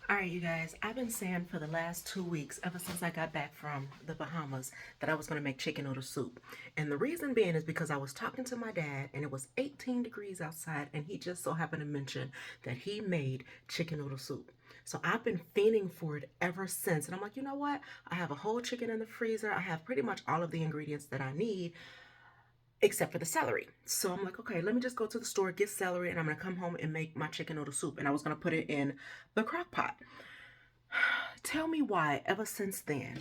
All right, you guys, I've been saying for the last 2 weeks, ever since I got back from the Bahamas, that I was going to make chicken noodle soup. And the reason being is because I was talking to my dad and it was 18 degrees outside, and he just so happened to mention that he made chicken noodle soup. So I've been fiending for it ever since. And I'm like, you know what? I have a whole chicken in the freezer. I have pretty much all of the ingredients that I need except for the celery. So I'm like, okay, let me just go to the store, get celery, and I'm gonna come home and make my chicken noodle soup. And I was gonna put it in the crock pot. Tell me why, ever since then,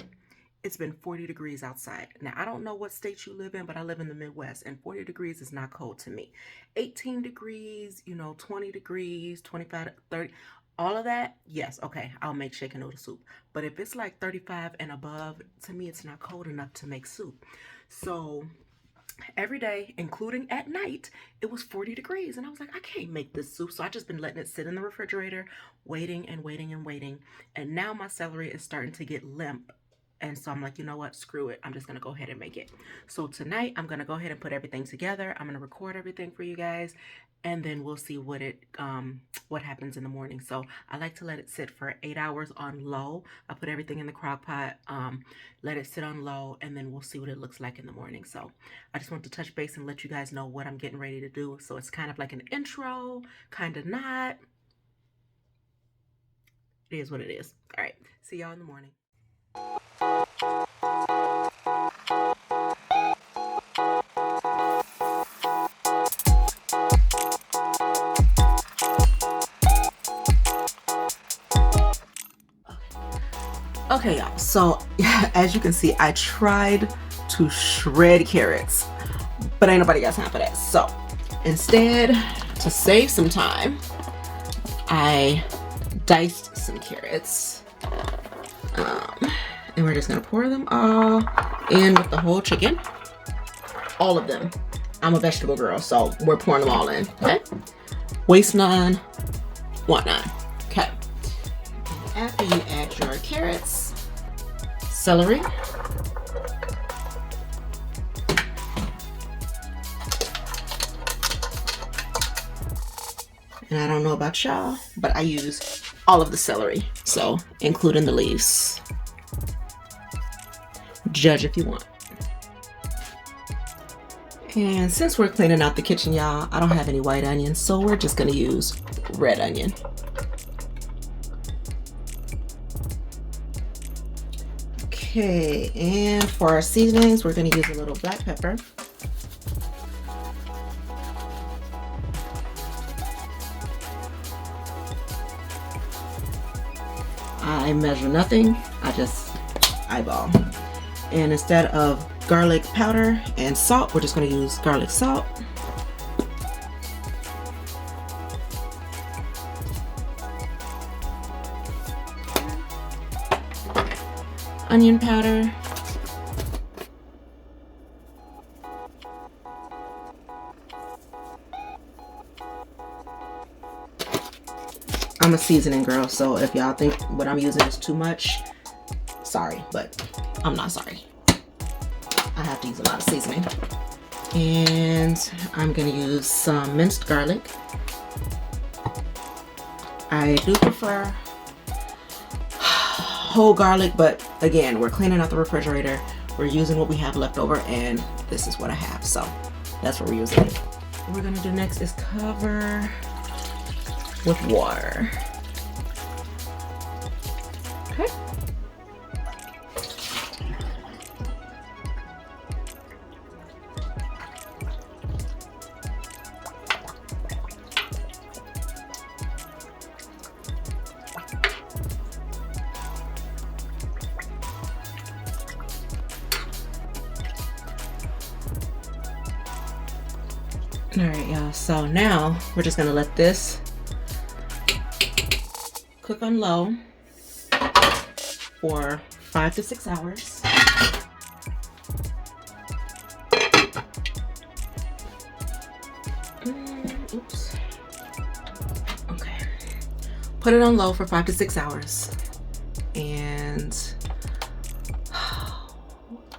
it's been 40 degrees outside. Now, I don't know what state you live in, but I live in the Midwest, and 40 degrees is not cold to me. 18 degrees, 20 degrees, 25, 30, all of that, yes, okay, I'll make chicken noodle soup. But if it's like 35 and above, to me, it's not cold enough to make soup. So every day, including at night, it was 40 degrees. And I was like, I can't make this soup. So I just been letting it sit in the refrigerator, waiting and waiting and waiting. And now my celery is starting to get limp. And so I'm like, you know what? Screw it. I'm just going to go ahead and make it. So tonight, I'm going to go ahead and put everything together. I'm going to record everything for you guys. And then we'll see what happens in the morning. So I like to let it sit for 8 hours on low. I put everything in the crock pot, let it sit on low, and then we'll see what it looks like in the morning. So I just want to touch base and let you guys know what I'm getting ready to do. So it's kind of like an intro, kind of not. It is what it is. All right. See y'all in the morning. Okay, y'all. So as you can see, I tried to shred carrots, but ain't nobody got time for that. So instead, to save some time, I diced some carrots. And we're just gonna pour them all in with the whole chicken. All of them. I'm a vegetable girl, so we're pouring them all in, okay? Waste none, want none. Okay. After you add your carrots, celery, and I don't know about y'all, but I use all of the celery, so including the leaves. Judge if you want. And since we're cleaning out the kitchen, y'all, I don't have any white onions, so we're just gonna use red onion. Okay, and for our seasonings, we're gonna use a little black pepper. I measure nothing, I just eyeball. And instead of garlic powder and salt, we're just going to use garlic salt. Onion powder. I'm a seasoning girl, so if y'all think what I'm using is too much, sorry, but I'm not sorry. I have to use a lot of seasoning. And I'm gonna use some minced garlic. I do prefer whole garlic, but again, we're cleaning out the refrigerator. We're using what we have left over, and this is what I have, so that's what we're using. What we're gonna do next is cover with water. Okay. All right, y'all, so now we're just gonna let this cook on low for 5 to 6 hours. Oops. Okay. Put it on low for 5 to 6 hours. And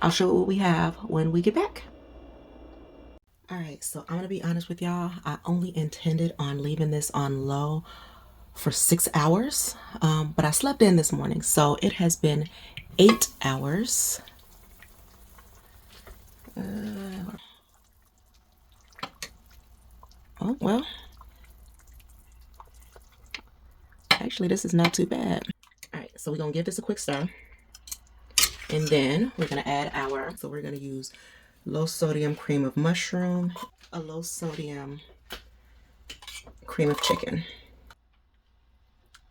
I'll show you what we have when we get back. All right, so I'm gonna be honest with y'all. I only intended on leaving this on low for 6 hours, but I slept in this morning, so it has been 8 hours. Oh, well, actually, this is not too bad. All right, so we're gonna give this a quick stir, and then we're gonna add so we're gonna use low sodium cream of mushroom, a low sodium cream of chicken.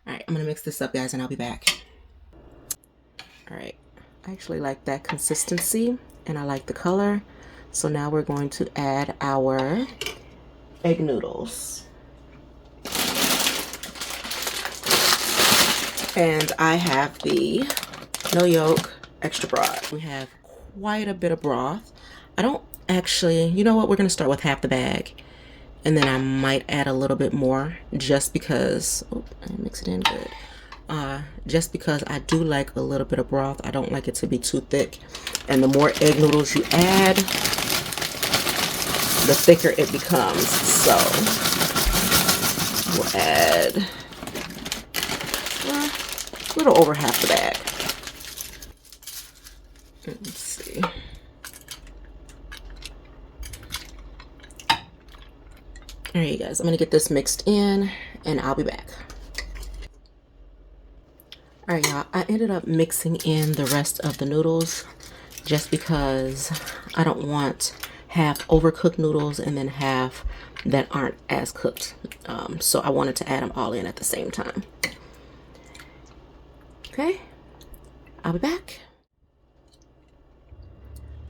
All right, I'm gonna mix this up, guys, and I'll be back. All right, I actually like that consistency, and I like the color. So now we're going to add our egg noodles. And I have the no yolk extra broth. We have quite a bit of broth. I don't actually, you know what, we're gonna start with half the bag, and then I might add a little bit more just because, oh, I mix it in good. Just because I do like a little bit of broth. I don't like it to be too thick. And the more egg noodles you add, the thicker it becomes. So we'll add a little over half the bag. Let's see. All right, you guys, I'm gonna get this mixed in and I'll be back. All right, y'all, I ended up mixing in the rest of the noodles just because I don't want half overcooked noodles and then half that aren't as cooked. So I wanted to add them all in at the same time. Okay, I'll be back.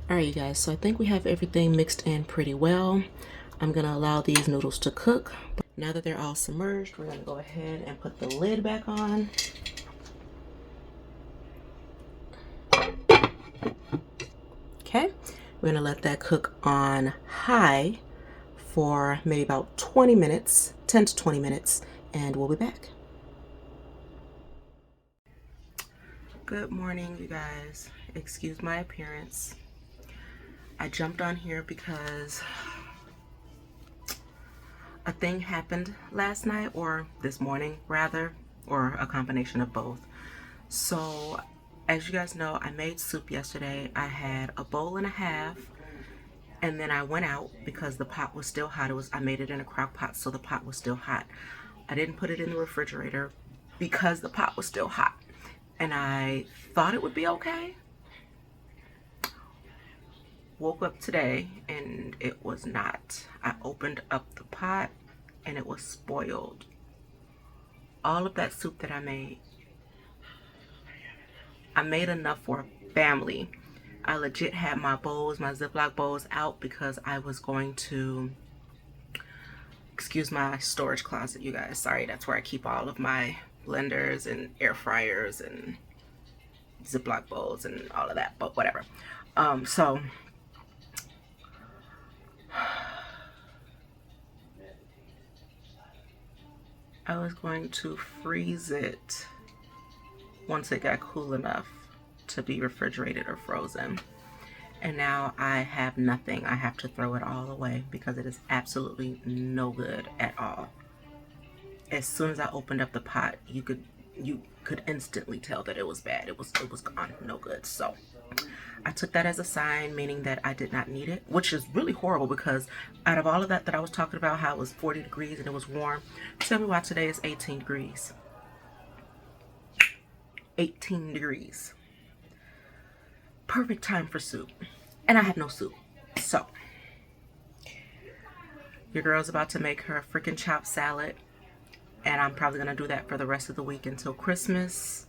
All right, you guys, so I think we have everything mixed in pretty well. I'm gonna allow these noodles to cook. Now that they're all submerged, we're gonna go ahead and put the lid back on. Okay, we're gonna let that cook on high for maybe about 20 minutes, 10 to 20 minutes, and we'll be back. Good morning, you guys. Excuse my appearance. I jumped on here because a thing happened last night, or this morning rather, or a combination of both. So as you guys know, I made soup yesterday. I had a bowl and a half, and then I went out because the pot was still hot. I made it in a crock pot, so the pot was still hot. I didn't put it in the refrigerator because the pot was still hot, and I thought it would be okay. Woke up today and it was not. I opened up the pot and it was spoiled. All of that soup that I made enough for a family. I legit had my bowls, my Ziploc bowls out because I was going to, excuse my storage closet, you guys. Sorry, that's where I keep all of my blenders and air fryers and Ziploc bowls and all of that, but whatever. So I was going to freeze it once it got cool enough to be refrigerated or frozen. And now I have nothing. I have to throw it all away because it is absolutely no good at all. As soon as I opened up the pot, you could instantly tell that it was bad. It was gone, no good. So I took that as a sign, meaning that I did not need it, which is really horrible because out of all of that I was talking about, how it was 40 degrees and it was warm, tell me why today is 18 degrees. 18 degrees. Perfect time for soup. And I have no soup. So your girl's about to make her a freaking chopped salad, and I'm probably gonna do that for the rest of the week until Christmas.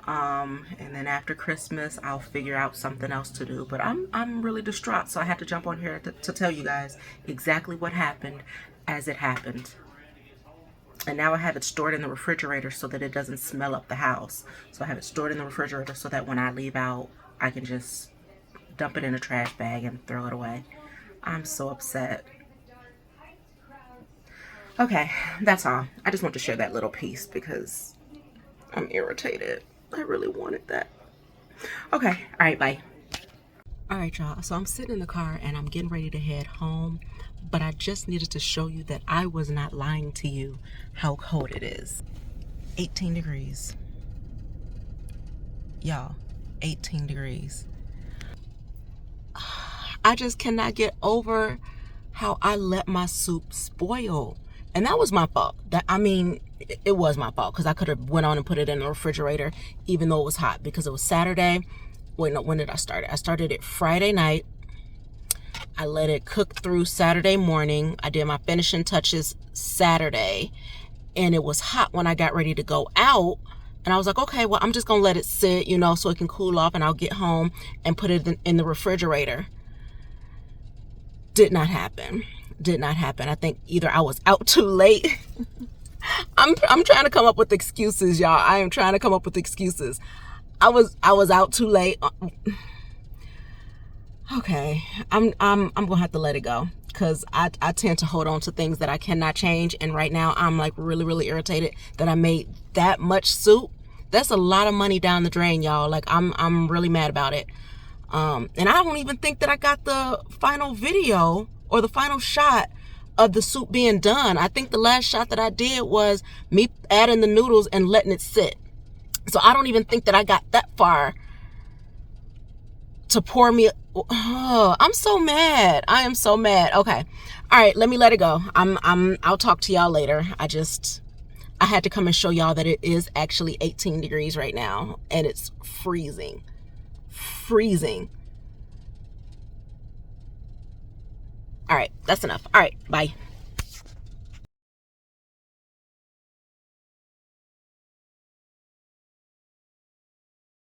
And then after Christmas I'll figure out something else to do, but I'm really distraught, so I had to jump on here to tell you guys exactly what happened as it happened. And now I have it stored in the refrigerator so that it doesn't smell up the house. So I have it stored in the refrigerator so that when I leave out, I can just dump it in a trash bag and throw it away. I'm so upset. Okay, that's all. I just want to share that little piece because I'm irritated. I really wanted that. Okay, all right, bye. All right, y'all, so I'm sitting in the car and I'm getting ready to head home, but I just needed to show you that I was not lying to you how cold it is. 18 degrees. Y'all, 18 degrees. I just cannot get over how I let my soup spoil. And that was my fault. It was my fault, because I could have went on and put it in the refrigerator even though it was hot, because it was Saturday. Wait, no, when did I start it? I started it Friday night. I let it cook through Saturday morning. I did my finishing touches Saturday, and it was hot when I got ready to go out. And I was like, okay, well, I'm just gonna let it sit, you know, so it can cool off, and I'll get home and put it in the refrigerator. Did not happen. Did not happen. I think either I was out too late. I'm trying to come up with excuses, y'all. I am trying to come up with excuses. I was out too late. Okay, I'm gonna have to let it go, because I tend to hold on to things that I cannot change, and right now I'm like really irritated that I made that much soup. That's a lot of money down the drain, y'all. Like, I'm really mad about it. And I don't even think that I got the final video or the final shot of the soup being done. I think the last shot that I did was me adding the noodles and letting it sit. So I don't even think that I got that far to pour me. Oh, I'm so mad. I am so mad. Okay. All right, let me let it go. I'll talk to y'all later. I had to come and show y'all that it is actually 18 degrees right now, and it's freezing. Freezing. All right, that's enough. All right, bye.